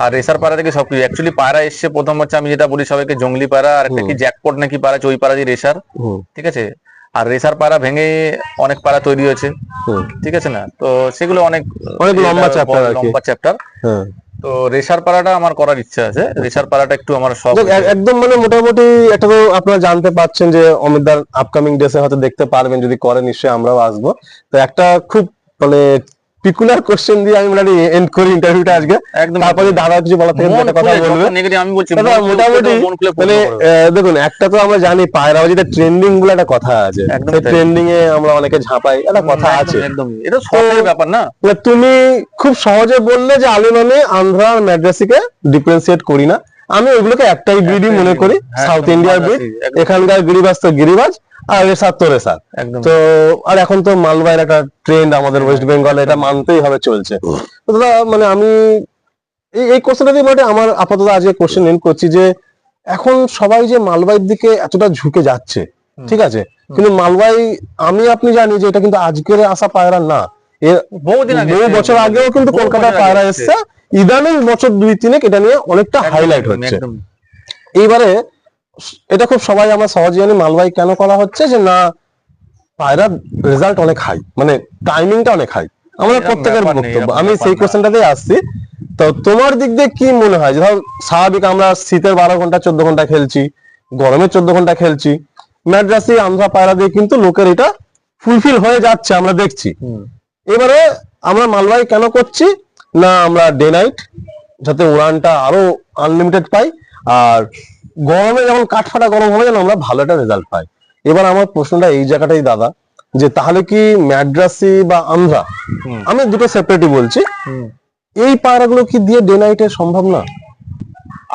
আর রেসার পায়রা থেকে সবকিছু। অ্যাকচুয়ালি পায়রা এসছে প্রথম হচ্ছে, আমি যেটা বলি সবাইকে, জঙ্গলি পায়রা, আর একটা কি জ্যাকপট নাকি পায়রা, ওই পায়রা দিয়ে রেসার। ঠিক আছে, আর রেসার পায়রা ভেঙে অনেক পায়রা তৈরি হয়েছে। ঠিক আছে না, তো সেগুলো অনেক অনেক লম্বা চ্যাপ্টার। তো রেসার পায়রাটা আমার করার ইচ্ছা আছে, রেসার পায়রাটা একটু আমার শখ একদম, মানে মোটামুটি একটা তো আপনারা জানতে পাচ্ছেন যে অমিতদার আপকামিং ডেসে হয়তো দেখতে পারবেন, যদি করে নিশ্চয়ই আমরাও আসবো। তো একটা খুব মানে পিকুলার কোশ্চেন দিয়ে আমি মানে এন্ড করি ইন্টারভিউটা আজকে, তারপরে দাদা কিছু বলার থেকে একটা কথা বলবে। আমি বলছি মোটামুটি মানে দেখুন, একটা তো আমরা জানি পায়রাবাজিতে ট্রেন্ডিং বলে একটা কথা আছে, সেই ট্রেন্ডিং এ আমরা অনেকে ঝাঁপাই, একটা কথা আছে, এটা সহজের ব্যাপার না। তুমি খুব সহজে বললে যে আলিমানে আন্ধ্রা আর ম্যাড্রাসিকে ডিফারেন্সিয়েট করি না, আমি ওইগুলোকে একটাই ব্রিডই মনে করি, সাউথ ইন্ডিয়ার ব্রিড। এখানকার গিরিবাজ তো গিরিবাজ, আর রেসার তো রেসার। তো আর এখন তো মালবাইয়ের একটা ট্রেন্ড আমাদের ওয়েস্ট বেঙ্গলে, এটা মানতেই হবে, চলছে। তো দাদা মানে আমি এই কোশ্চেনটা দিয়ে মানে আমার আপাতত আজকে কোশ্চেন এন্ড করছি, যে এখন সবাই যে মালবাইয়ের দিকে এতটা ঝুঁকে যাচ্ছে, ঠিক আছে, কিন্তু মালবাই আমি আপনি জানি যে এটা কিন্তু আজকের আসা পায়রা না, বহু বছর আগেও কিন্তু কলকাতার পায়রা এসছে, ইদানিং বছর 2-3 এটা নিয়ে অনেকটা হাইলাইট হচ্ছে। এইবারে এটা খুব সবাই আমরা সহজে জানি মালবাই কেন করা হচ্ছে, যে না পায়রা রেজাল্ট অনেক হাই, মানে টাইমিংটা অনেক হাই, আমাদের প্রত্যেকের বক্তব্য। আমি সেই কোশ্চেনটাতেই আসছি। তো তোমার দিক দিয়ে কি মনে হয়, যে ধর স্বাভাবিক আমরা শীতের 12 ঘন্টা 14 ঘন্টা খেলছি, গরমের 14 ঘন্টা খেলছি, ম্যাড্রাসি আন্ধ্রা পায়রা দিয়ে কিন্তু লোকের এটা ফুলফিল হয়ে যাচ্ছে, আমরা দেখছি। এবারে আমরা মালবাই কেন করছি না, আমরা ডে নাইট যাতে উড়ানটা আরো আনলিমিটেড পাই, আর গরমে যেমন কাঠফাটা গরম হবে যেন আমরা ভালো একটা রেজাল্ট পাই। এবার আমার প্রশ্নটা এই জায়গাটাই দাদা, যে তাহলে কি ম্যাড্রাসি বা আন্ধ্রা, আমি দুটো সেপারেটই বলছি, এই পায়রাগুলো কি দিয়ে ডে নাইটে সম্ভব না?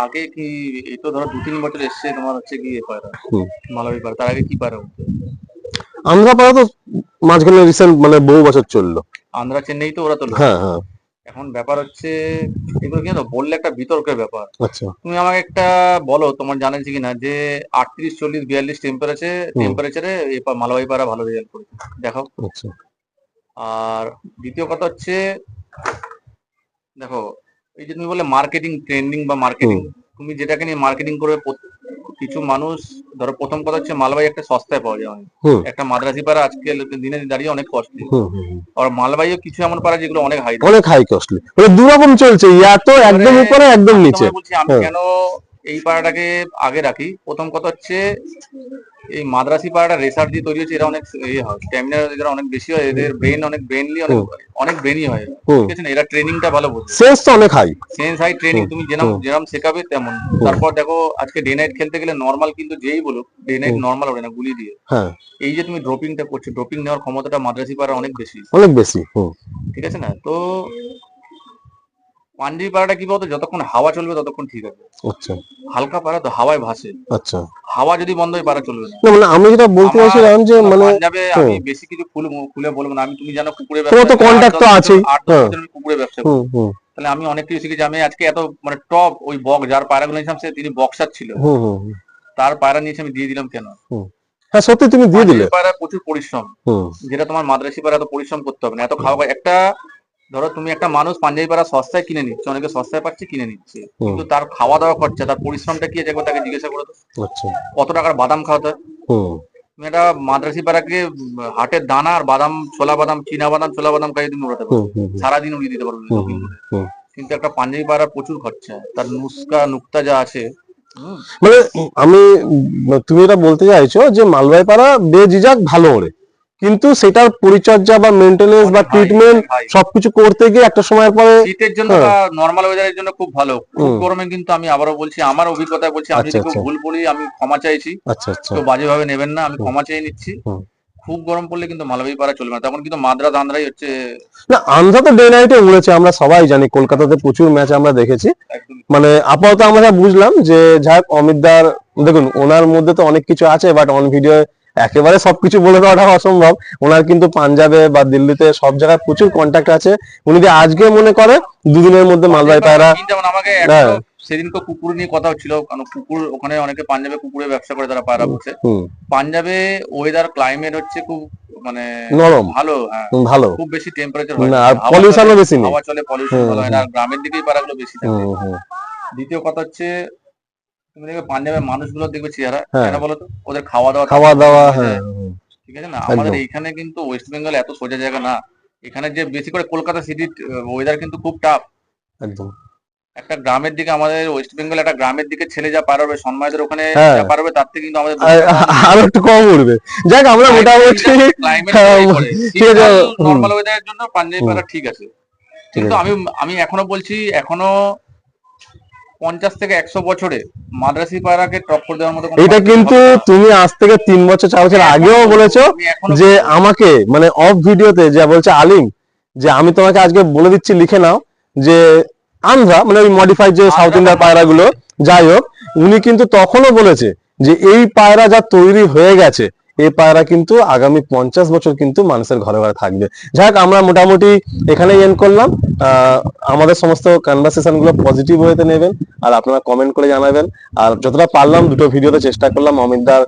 আগে কি এই তো ধরো 2-3 বছর এসছে তোমার হচ্ছে কি পায়রা মালবাই পায়রা, তার আগে কি পায়রা হতো? আন্ধ্রাপাড়া তো মাঝখানে রিসেন্ট মানে বহু বছর চললো। আন্ধ্রা চেন্নাই তো ওরা তো হ্যাঁ হ্যাঁ। এখন ব্যাপার হচ্ছে এগুলো কি জানো বললে একটা বিতর্কের ব্যাপার। আচ্ছা। তুমি আমাকে একটা বলো, তোমার জানা কিনা যে 38, 40, 42 টেম্পারেচারে মালবাহী পায়রা ভালো রেজাল্ট করেছে, দেখাও। আচ্ছা। আর দ্বিতীয় কথা হচ্ছে দেখো, এই যে তুমি বলে মার্কেটিং, ট্রেন্ডিং বা মার্কেটিং, তুমি যেটাকে নিয়ে মার্কেটিং করবে, কিছু মানুষ ধরো, প্রথম কথা হচ্ছে মালবাহী একটা সস্তায় পাওয়া যায় অনেক। একটা মাদ্রাসি পাড়া আজকে দিনে দাঁড়িয়ে অনেক কস্টলি, আর মালবাহীও কিছু এমন পাড়া যেগুলো অনেক হাই কস্টলি, মানে দু রকম চলছে, ইয়া তো একদম উপরে একদম নিচে। বলছি আমি কেন এই পাড়াটাকে আগে রাখি, প্রথম কথা হচ্ছে এই মাদ্রাসি পাড়াটা রেসার দিয়ে তৈরি হচ্ছে, এরা অনেক স্ট্যামিনা এরা অনেক বেশি হয়, এদের ব্রেন অনেক ব্রেনলি, অনেক ব্রেনই হয়, ঠিক আছে না? এরা ট্রেনিংটা ভালো বোঝে, সেন্স তো অনেক হাই, সেন্স হাই ট্রেনিং, তুমি যেরকম শেখাবে তেমন। তারপর দেখো আজকে ডে নাইট খেলতে গেলে নর্মাল কিন্তু যেই বলুক ডে নাইট নর্মাল হবে না, গুলি দিয়ে। এই যে তুমি ড্রপিংটা করছো, ড্রপিং নেওয়ার ক্ষমতাটা মাদ্রাসি পাড়া অনেক বেশি, অনেক বেশি, ঠিক আছে না? তো পাঞ্জাবি পাড়াটা কি বলতো, যতক্ষণ হাওয়া চলবে ততক্ষণ ঠিক আছে। আচ্ছা। হালকা পাড়া তো হাওয়ায় ভাসে। আচ্ছা। হাওয়া যদি বন্ধ হয় পাড়া চলবে না। মানে আমি যেটা বলতে চাইছিলাম যে মানে পাঞ্জাবে আমি বেশি কিছু খুলে বলবো না, আমি তুমি জানো কুকুরে ব্যবসা, তো কন্টাক্ট তো আছে, 8-10 বছর আমি কুকুরে ব্যবসা করি, তাহলে আমি অনেক কিছু শিখেছি। আমি আজকে এত মানে টপ ওই যার পায়রাগুলো নিয়েছিলাম সে তিনি বক্সার ছিল, তার পায়রা নিয়েছে আমি দিয়ে দিলাম কেন? হ্যাঁ সত্যি তুমি দিয়ে দিলে। পায়রা প্রচুর পরিশ্রম, যেটা তোমার মাদ্রাসি পায়রা এত পরিশ্রম করতে হবে না, এত খাওয়া। একটা ধরো তুমি একটা মানুষ পাঞ্জাবি পাড়া সস্তায় কিনে নিচ্ছে, অনেকে সস্তায় পাচ্ছে কিনে নিচ্ছে, কিন্তু তার খাওয়া দাওয়া খরচা, তার পরিশ্রমটা কি আছে একবার তাকে জিজ্ঞাসা করে তো। কত টাকার বাদাম খাওয়াতে হয়? তুমি একটা মাদ্রাসি পাড়াকে হাটের দানা আর বাদাম, ছোলা বাদাম, চীনা বাদাম, ছোলা বাদাম খাইয়ে তুমি উড়াতে পারো, সারাদিন উড়িয়ে দিতে পারবে। কিন্তু একটা পাঞ্জাবি পাড়ার প্রচুর খরচা, তার নুক্তা যা আছে। মানে আমি, তুমি এটা বলতে চাইছো যে মালবাহী পাড়া বেজিজাক ভালো ওরে, কিন্তু সেটার পরিচর্যা বা মেইনটেনেন্স বা ট্রিটমেন্ট সবকিছু করতে গিয়ে একটা সময়ের পরে শীতের জন্য বা নরমাল ওয়েদারের জন্য খুব ভালো, খুব গরমে কিন্তু আমি আবারও বলছি, আমার অভিজ্ঞতায় বলছি, আমি যদি ভুল বলি আমি ক্ষমা চাইছি, তো বাজেভাবে নেবেন না, আমি ক্ষমা চেয়ে নিচ্ছি। খুব গরম পড়লে কিন্তু মালবাহী পাড়া চলবে না, তখন কিন্তু মাদ্রাজ আন্ধ্রাই হচ্ছে। না, আন্ধ্রা তো ডে নাইটে উড়েছে, আমরা সবাই জানি, কলকাতাতে প্রচুর ম্যাচ আমরা দেখেছি। মানে আপাতত আমরা বুঝলাম যে যাক অমিতদার, দেখুন ওনার মধ্যে তো অনেক কিছু আছে, বাট অন ভিডিও একেবারে সবকিছু বলে দেওয়াটা অসম্ভব। ওনার কিন্তু পাঞ্জাবে বা দিল্লিতে সব জায়গায় প্রচুর কন্ট্যাক্ট আছে। উনি যে আজকে মনে করে দুদিনের মধ্যে মালবাহী পায়রা, সেদিনকে কুকুর নিয়ে কথা হচ্ছিল, কারণ কুকুর ওখানে অনেকে পাঞ্জাবে কুকুরের ব্যবসা করে, তারা পায়রা বসে। পাঞ্জাবে ওয়েদার ক্লাইমেট হচ্ছে খুব মানে নরম, ভালো, ভালো, খুব বেশি টেম্পারেচার হয় না, আর পলিউশনও বেশি নেই, হাওয়া চলে, পলিউশন ভালো হয় না, আর গ্রামের দিকেই পায়রাগুলো বেশি থাকে। দ্বিতীয় কথা হচ্ছে তুমি দেখবে পাঞ্জাবের মানুষগুলো দেখবে চেহারা, কেন বলো তো, ওদের খাওয়া দাওয়া, ঠিক আছে না? আমাদের এইখানে কিন্তু ওয়েস্ট বেঙ্গল এত সোজা জায়গা না, এখানে যে বেশি করে কলকাতা সিটির ওয়েদার কিন্তু খুব টাফ একদম। একটা গ্রামের দিকে, আমাদের ওয়েস্ট বেঙ্গল একটা গ্রামের দিকে ছেলে যা পারবে, সন্মায়দের ওখানে যা পারবে, তার থেকে কিন্তু আমাদের আরো একটু কম উঠবে। যাক আমরা মোটামুটি নরমাল ওয়েদারের জন্য পাঞ্জাবি পায়রা ঠিক আছে, কিন্তু আমি এখনো বলছি, এখনো 50 থেকে 100 বছরে মাদ্রাসি পায়রাকে টক্কর দেওয়ার মতো। এটা কিন্তু তুমি আজ থেকে 3 বছর 4 বছর আগেও বলেছো যে আমাকে, মানে অফ ভিডিওতে যা বলছে আলিম, যে আমি তোমাকে আজকে বলে দিচ্ছি লিখে নাও, যে আন্ধ্রা মানে ওই মডিফাইড যে সাউথ ইন্ডিয়ার পায়রাগুলো, যাই হোক, উনি কিন্তু তখনও বলেছে যে এই পায়রা যা তৈরি হয়ে গেছে, এই পায়রা কিন্তু আগামী 50 বছর কিন্তু মানুষের ঘরে ঘরে থাকবে। যাক আমরা মোটামুটি এখানেই এন্ড করলাম। আমাদের সমস্ত কনভারসেশন গুলো পজিটিভ ওয়েতে নেবেন, আর আপনারা কমেন্ট করে জানাবেন। আর যতটা পারলাম দুটো ভিডিওতে চেষ্টা করলাম অমিতদার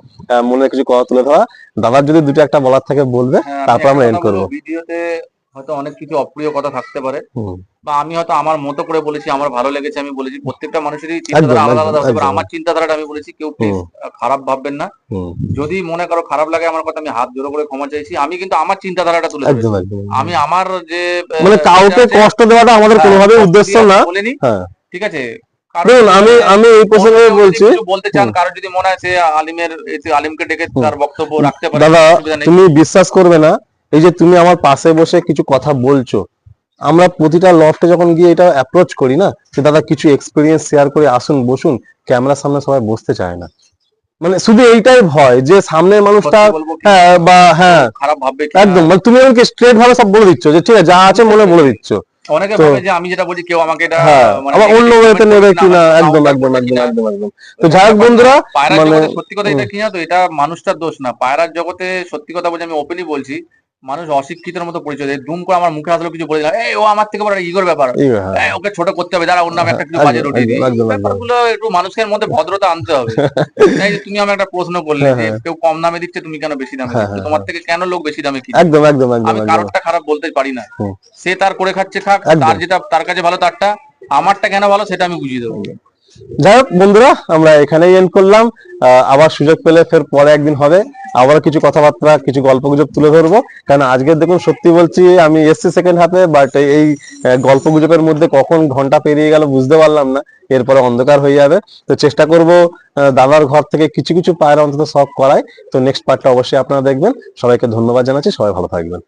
মনে কিছু কথা তুলে ধরা। দাদার যদি দুটো একটা বলার থাকে বলবে, তারপর আমরা এন্ড করবো। ভিডিওতে হয়তো অনেক কিছু অপ্রিয় কথা থাকতে পারে, বা আমি হয়তো আমার মতো করে বলেছি, আমার ভালো লেগেছে আমি বলেছি। প্রত্যেকটা মানুষেরই চিন্তাধারা আলাদা আলাদা হতে পারে, আমার চিন্তাধারাটা আমি বলেছি, কেউ প্লিজ খারাপ ভাববেন না। যদি মনে করো খারাপ লাগে আমার কথা, আমি হাত জোড়ো করে ক্ষমা চাইছি। আমি কিন্তু আমার চিন্তাধারাটা তুলে ধরেছি, আমি আমার যে মানে কাউকে কষ্ট দেওয়াটা আমাদের কোনোভাবেই উদ্দেশ্য না, ঠিক আছে? আমি এই প্রসঙ্গে বলছি, বলতে চান কারো যদি মনে হয় সে আলিমকে ডেকে তার বক্তব্য রাখতে পারে। দাদা তুমি বিশ্বাস করবে না, এই যে তুমি আমার পাশে বসে কিছু কথা বলছো, আমরা প্রতিটা লফটে যখন গিয়ে এটা অ্যাপ্রোচ করি না, যে দাদা কিছু এক্সপিরিয়েন্স শেয়ার করে আসুন, বসুন, ক্যামেরার সামনে সবাই বসতে চায় না। মানে শুধু এইটাই ভয় যে সামনের মানুষটা খারাপ ভাববে, একদম। মানে তুমি আমাকে স্ট্রেট ভাবে সব বলে দিচ্ছ, যে ঠিক আছে যা আছে মনে বলে দিচ্ছ, অনেকে তো ভাবে যে আমি যেটা বলছি কেউ আমাকে এটা আবার অন্য ওয়েতে নেবে কিনা, একদম একদম একদম একদম একদম। তো যাই হোক বন্ধুরা, পায়রার মানে জগতে সত্যি কথা এটা কি জানো তো, এটা মানুষটার দোষ না। পায়রার জগতে সত্যি কথা বলছি, আমি ওপেনলি বলছি, মানুষ অশিক্ষিতের মতো পরিচয় দেয়। দুম করে আমার মুখে আসলে কিছু বলে দিলাম, এই ও আমার থেকে বড় ইগোর ব্যাপার, এই ওকে ছোট করতে হবে, যারা ওর নামে একটা কিছু বাজে রটিয়ে দিই। এই ব্যাপারগুলো একটু মানুষের মধ্যে ভদ্রতা আনতে হবে। তাই যে তুমি আমাকে একটা প্রশ্ন করলে যে কেউ কম দামে দিচ্ছে, তুমি কেন বেশি দামে দিচ্ছ, তোমার থেকে কেন লোক বেশি দামে কিনবে? একদম একদম একদম আমি কারোরটা খারাপ বলতে পারি না, সে তার করে খাচ্ছে খাক, তার যেটা তার কাছে ভালো তারটা, আমারটা কেন ভালো সেটা আমি বুঝিয়ে দেবো। যাই হোক বন্ধুরা, আমরা এখানেই এন্ড করলাম। আবার সুযোগ পেলে ফের পরে একদিন হবে, আবার কিছু কথাবার্তা কিছু গল্প গুজব তুলে ধরবো। কারণ আজকে দেখুন সত্যি বলছি, আমি এসছি সেকেন্ড হাফে, বাট এই গল্প গুজবের মধ্যে কখন ঘন্টা পেরিয়ে গেল বুঝতে পারলাম না। এরপরে অন্ধকার হয়ে যাবে। তো চেষ্টা করব দাদার ঘর থেকে কিছু কিছু পায়রা অন্তত শখ করায়। তো নেক্সট পার্টটা অবশ্যই আপনারা দেখবেন। সবাইকে ধন্যবাদ জানাচ্ছি, সবাই ভালো থাকবেন।